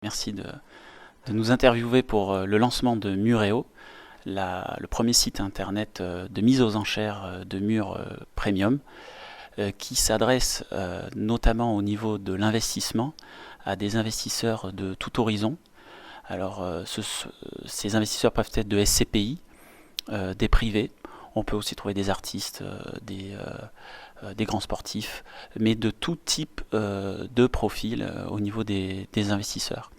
Merci de nous interviewer pour le lancement de Mureo, le premier site internet de mise aux enchères de murs premium qui s'adresse notamment au niveau de l'investissement à des investisseurs de tout horizon. Alors ces investisseurs peuvent être de SCPI, des privés, on peut aussi trouver des artistes, des grands sportifs, mais de tout type de profil au niveau des investisseurs.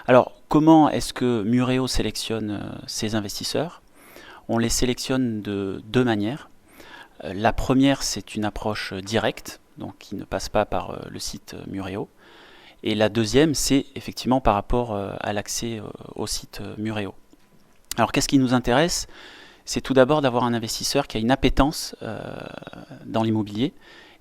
Alors, comment est-ce que Mureo sélectionne ces investisseurs? On les sélectionne de deux manières. La première, c'est une approche directe, donc qui ne passe pas par le site Mureo. Et la deuxième, c'est effectivement par rapport à l'accès au site Mureo. Alors, qu'est-ce qui nous intéresse? C'est tout d'abord d'avoir un investisseur qui a une appétence dans l'immobilier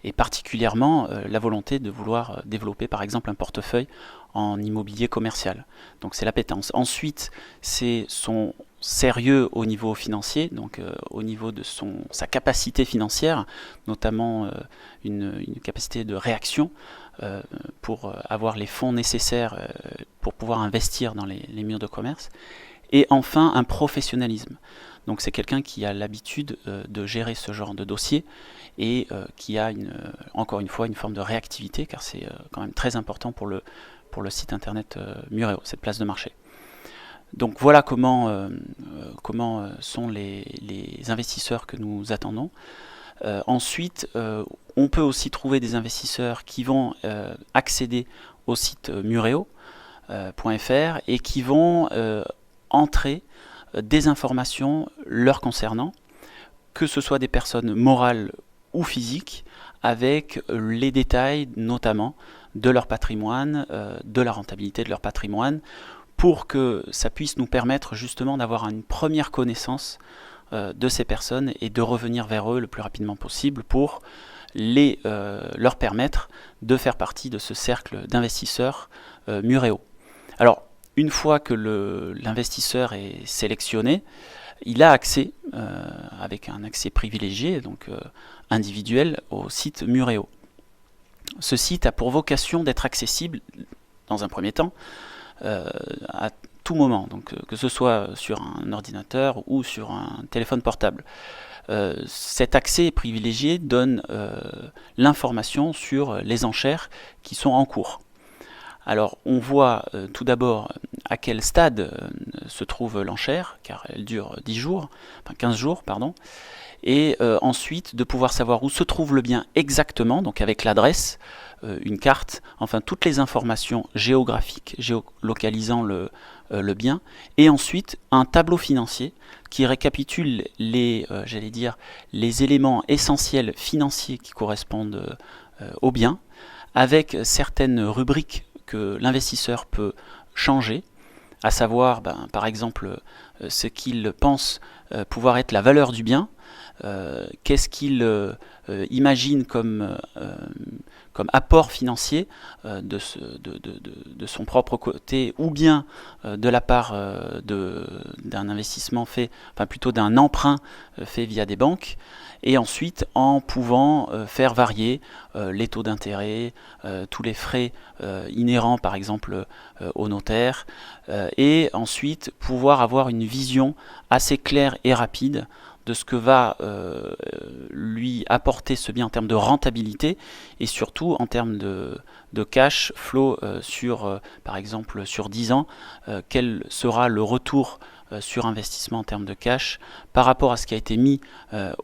et particulièrement la volonté de vouloir développer par exemple un portefeuille en immobilier commercial. Donc c'est l'appétence. Ensuite, c'est son sérieux au niveau financier, donc au niveau de sa capacité financière, notamment une capacité de réaction pour avoir les fonds nécessaires pour pouvoir investir dans les murs de commerce. Et enfin, un professionnalisme. Donc c'est quelqu'un qui a l'habitude de gérer ce genre de dossier et qui a encore une fois une forme de réactivité, car c'est quand même très important pour le site internet Mureo, cette place de marché. Donc voilà comment sont les investisseurs que nous attendons. Ensuite, on peut aussi trouver des investisseurs qui vont accéder au site mureo.fr et qui vont entrer des informations leur concernant, que ce soit des personnes morales ou physiques, avec les détails notamment de leur patrimoine, de la rentabilité de leur patrimoine, pour que ça puisse nous permettre justement d'avoir une première connaissance de ces personnes et de revenir vers eux le plus rapidement possible pour leur permettre de faire partie de ce cercle d'investisseurs Mureo. Alors, une fois que l'investisseur est sélectionné, il a accès, avec un accès privilégié, donc individuel, au site Mureo. Ce site a pour vocation d'être accessible, dans un premier temps, à tout moment, donc que ce soit sur un ordinateur ou sur un téléphone portable. Cet accès privilégié donne l'information sur les enchères qui sont en cours. Alors on voit tout d'abord à quel stade se trouve l'enchère, car elle dure 10 jours, enfin 15 jours, pardon, et ensuite de pouvoir savoir où se trouve le bien exactement, donc avec l'adresse, une carte, enfin toutes les informations géographiques, géolocalisant le bien, et ensuite un tableau financier qui récapitule les éléments essentiels financiers qui correspondent au bien, avec certaines rubriques que l'investisseur peut changer, à savoir par exemple ce qu'il pense pouvoir être la valeur du bien, qu'est-ce qu'il imagine comme apport financier de son propre côté, ou bien de la part d'un investissement fait, enfin plutôt d'un emprunt fait via des banques, et ensuite en pouvant faire varier les taux d'intérêt, tous les frais inhérents par exemple au notaire, et ensuite pouvoir avoir une vision assez claire et rapide de ce que va lui apporter ce bien en termes de rentabilité et surtout en termes de cash flow par exemple sur 10 ans, quel sera le retour sur investissement en termes de cash par rapport à ce qui a été mis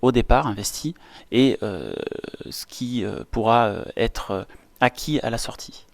au départ, investi, et ce qui pourra être acquis à la sortie.